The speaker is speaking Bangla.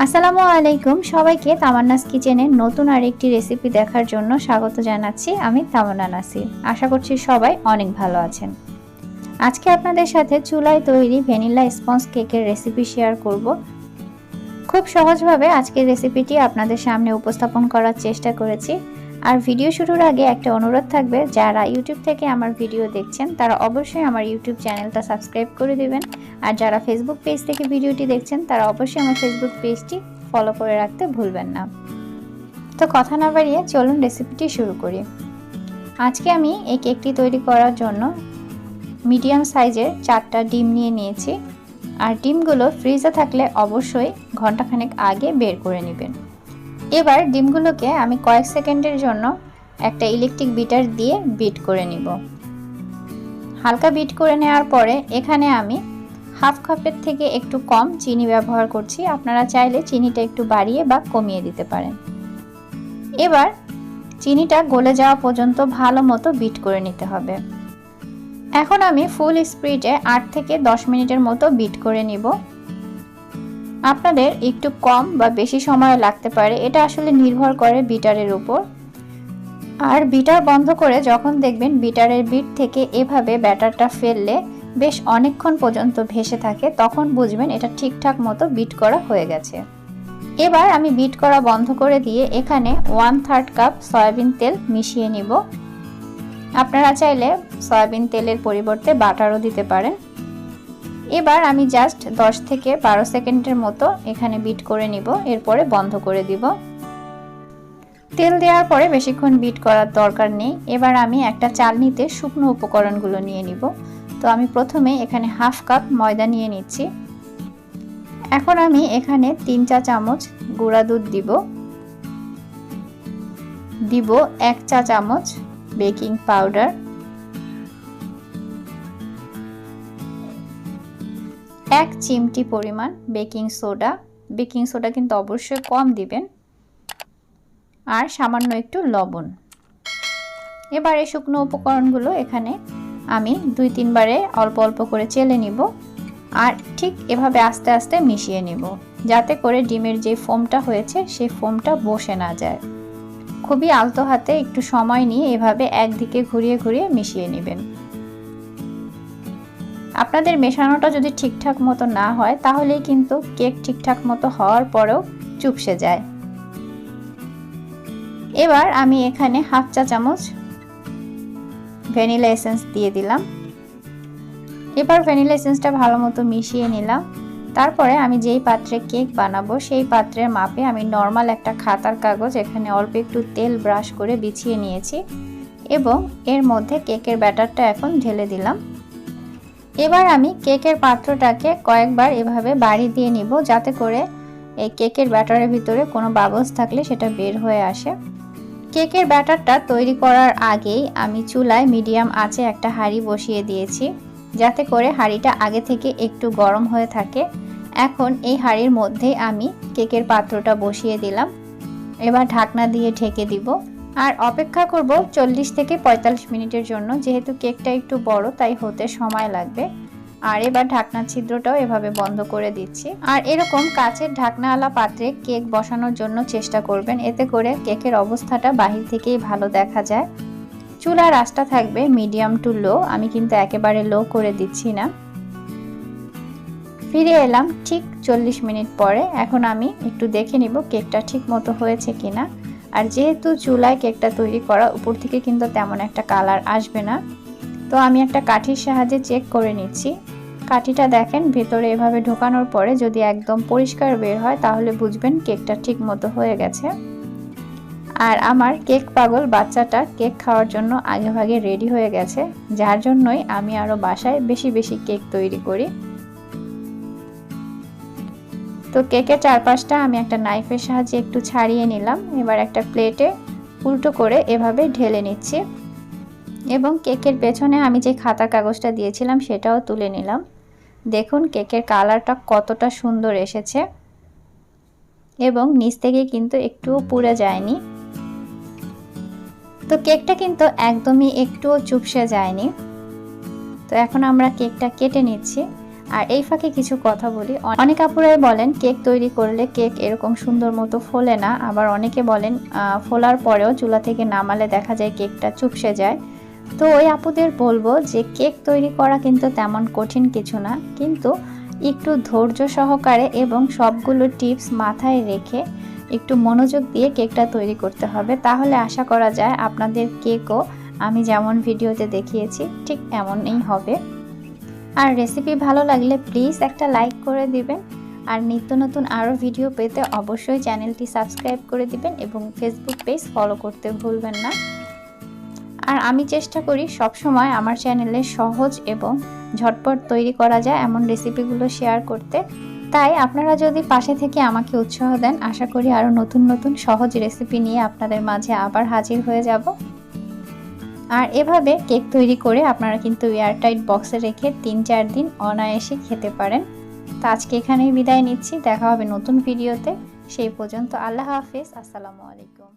আসসালামু আলাইকুম সবাইকে তামান্নাস কিচেনের নতুন আরেকটি রেসিপি দেখার জন্য স্বাগত জানাচ্ছি। আমি তামান্না নাসির। আশা করছি সবাই অনেক ভালো আছেন। আজকে আপনাদের সাথে চুলায় তৈরি ভ্যানিলা স্পঞ্জ কেকের রেসিপি শেয়ার করব। খুব সহজভাবে আজকের রেসিপিটি আপনাদের সামনে উপস্থাপন করার চেষ্টা করেছি। আর ভিডিও শুরুর আগে একটা অনুরোধ থাকবে, যারা ইউটিউব থেকে আমার ভিডিও দেখছেন তারা অবশ্যই আমার ইউটিউব চ্যানেলটা সাবস্ক্রাইব করে দেবেন। আর যারা ফেসবুক পেজ থেকে ভিডিওটি দেখছেন তারা অবশ্যই আমার ফেসবুক পেজটি ফলো করে রাখতে ভুলবেন না। তো কথা না বাড়িয়ে চলুন রেসিপিটি শুরু করি। আজকে আমি এই কেকটি তৈরি করার জন্য মিডিয়াম সাইজের 4টা ডিম নিয়ে নিয়েছি। আর ডিমগুলো ফ্রিজে থাকলে অবশ্যই ঘন্টাখানেক আগে বের করে নেবেন। এবার ডিমগুলোকে আমি কয়েক সেকেন্ডের জন্য একটা ইলেকট্রিক বিটার দিয়ে বিট করে নিব। হালকা বিট করে নেওয়ার পরে এখানে আমি হাফ কাপের থেকে একটু কম চিনি ব্যবহার করছি। আপনারা চাইলে চিনিটা একটু বাড়িয়ে বা কমিয়ে দিতে পারেন। এবার চিনিটা গলে যাওয়া পর্যন্ত ভালো মতো বিট করে নিতে হবে। এখন আমি ফুল স্পিডে 8 থেকে 10 মিনিটের মতো বিট করে নিব। আপনাদের একটু কম বা বেশি সময় লাগতে পারে, এটা আসলে নির্ভর করে বিটারের উপর। আর বিটার বন্ধ করে যখন দেখবেন বিটারের বিট থেকে এভাবে ব্যাটারটা ফেললে বেশ অনেকক্ষণ পর্যন্ত ভেসে থাকে, তখন বুঝবেন এটা ঠিকঠাক মতো বিট করা হয়ে গেছে। এবার আমি বিট করা বন্ধ করে দিয়ে এখানে 1/3 কাপ সয়াবিন তেল মিশিয়ে নিব। আপনারা চাইলে সয়াবিন তেলের পরিবর্তে বাটারও দিতে পারেন। এবার আমি জাস্ট 10 থেকে 12 সেকেন্ডের মতো এখানে বিট করে নিব, এরপরে বন্ধ করে দিব। তেল দেওয়ার পরে বেশিক্ষণ বিট করার দরকার নেই। এবার আমি একটা চালনিতে শুকনো উপকরণগুলো নিয়ে নিব। তো আমি প্রথমে এখানে হাফ কাপ ময়দা নিয়ে নিচ্ছি। এখন আমি এখানে 3 চা চামচ গুঁড়া দুধ দিব 1 চা চামচ বেকিং পাউডার, 1 চিমটি পরিমাণ বেকিং সোডা কিন্তু অবশ্যই কম দিবেন, আর সামান্য একটু লবণ। এবার এই শুকনো উপকরণগুলো এখানে আমি 2-3 বারে অল্প অল্প করে চেলে নিব। আর ঠিক এভাবে আস্তে আস্তে মিশিয়ে নিব, যাতে করে ডিমের যে ফোমটা হয়েছে সেই ফোমটা বসে না যায়। খুবই আলতো হাতে একটু সময় নিয়ে এভাবে একদিকে ঘুরিয়ে ঘুরিয়ে মিশিয়ে নেবেন। আপনাদের মেশানোটা যদি ঠিকঠাক মতো না হয় তাহলেই কিন্তু কেক ঠিকঠাক মতো হওয়ার পরেও চুপসে যায়। এবার আমি এখানে হাফ চা চামচ ভ্যানিলা এসেন্স দিয়ে দিলাম। এবার ভ্যানিলা এসেন্সটা ভালো মতো মিশিয়ে নিলাম। তারপরে আমি যেই পাত্রে কেক বানাবো সেই পাত্রের মাপে আমি নর্মাল একটা খাতার কাগজ এখানে অল্প একটু তেল ব্রাশ করে বিছিয়ে নিয়েছি এবং এর মধ্যে কেকের ব্যাটারটা এখন ঢেলে দিলাম। এবার আমি কেকের পাত্রটাকে কয়েকবার এভাবে বাড়ি দিয়ে নিব, যাতে করে এই কেকের ব্যাটারের ভিতরে কোনো বাবলস থাকলে সেটা বের হয়ে আসে। কেকের ব্যাটারটা তৈরি করার আগেই আমি চুলায় মিডিয়াম আঁচে একটা হাঁড়ি বসিয়ে দিয়েছি, যাতে করে হাঁড়িটা আগে থেকে একটু গরম হয়ে থাকে। এখন এই হাঁড়ির মধ্যে আমি কেকের পাত্রটা বসিয়ে দিলাম। এবার ঢাকনা দিয়ে ঢেকে দিব আর অপেক্ষা করব 40 থেকে 45 মিনিটের জন্য। যেহেতু কেকটা একটু বড় তাই হতে সময় লাগবে। আর এবার ঢাকনার ছিদ্রটাও এভাবে বন্ধ করে দিচ্ছি। আর এরকম কাচের ঢাকনাওয়ালা পাত্রে কেক বসানোর জন্য চেষ্টা করবেন, এতে করে কেকের অবস্থাটা বাহির থেকেই ভালো দেখা যায়। চুলার আঁচটা থাকবে মিডিয়াম টু লো, আমি কিন্তু একেবারে লো করে দিচ্ছি না। ফিরে এলাম ঠিক 40 মিনিট পরে। এখন আমি একটু দেখে নিব কেকটা ঠিক মতো হয়েছে কিনা। আর যেহেতু চুলায় কেকটা তৈরি করা, উপর থেকে কিন্তু তেমন একটা কালার আসবে না। তো আমি একটা কাঠির সাহায্যে চেক করে নিচ্ছি। কাঠিটা দেখেন ভেতরে এভাবে ঢোকানোর পরে যদি একদম পরিষ্কার বের হয় তাহলে বুঝবেন কেকটা ঠিক মতো হয়ে গেছে। আর আমার কেক পাগল বাচ্চাটা কেক খাওয়ার জন্য আগেভাগে রেডি হয়ে গেছে, যার জন্যই আমি আরো বাসায় বেশি বেশি কেক তৈরি করি। তো কেকের চারপাশটা আমি একটা নাইফের সাহায্যে একটু ছাড়িয়ে নিলাম। এবার একটা প্লেটে উল্টো করে এভাবে ঢেলে নিচ্ছি এবং কেকের পেছনে আমি যে খাতার কাগজটা দিয়েছিলাম সেটাও তুলে নিলাম। দেখুন কেকের কালারটা কতটা সুন্দর এসেছে এবং নিচ থেকে কিন্তু একটুও পুড়ে যায়নি। তো কেকটা কিন্তু একদমই একটুও চুপসে যায়নি। তো এখন আমরা কেকটা কেটে নিচ্ছি। আর এই ফাঁকে কিছু কথা বলি, অনেক আপুরাই বলেন কেক তৈরি করলে কেক এরকম সুন্দর মতো ফোলে না, আবার অনেকে বলেন ফোলার পরেও চুলা থেকে নামালে দেখা যায় কেকটা চুপসে যায়। তো ওই আপুদের বলবো যে কেক তৈরি করা কিন্তু তেমন কঠিন কিছু না, কিন্তু একটু ধৈর্য সহকারে এবং সবগুলো টিপস মাথায় রেখে একটু মনোযোগ দিয়ে কেকটা তৈরি করতে হবে, তাহলে আশা করা যায় আপনাদের কেকও আমি যেমন ভিডিওতে দেখিয়েছি ঠিক এমনই হবে। আর রেসিপি ভালো লাগলে প্লিজ একটা লাইক করে দিবেন, আর নিত্য নতুন আরও ভিডিও পেতে অবশ্যই চ্যানেলটি সাবস্ক্রাইব করে দিবেন এবং ফেসবুক পেজ ফলো করতে ভুলবেন না। আর আমি চেষ্টা করি সবসময় আমার চ্যানেলে সহজ এবং ঝটপট তৈরি করা যায় এমন রেসিপিগুলো শেয়ার করতে। তাই আপনারা যদি পাশে থেকে আমাকে উৎসাহ দেন, আশা করি আরও নতুন নতুন সহজ রেসিপি নিয়ে আপনাদের মাঝে আবার হাজির হয়ে যাব। আর এভাবে কেক তৈরি করে আপনারা কিন্তু এয়ারটাইট বক্সে রেখে 3-4 দিন অনায়াসে খেতে পারেন। তো আজকে এখানেই বিদায় নিচ্ছি, দেখা হবে নতুন ভিডিওতে। সেই পর্যন্ত আল্লাহ হাফেজ, আসসালামু আলাইকুম।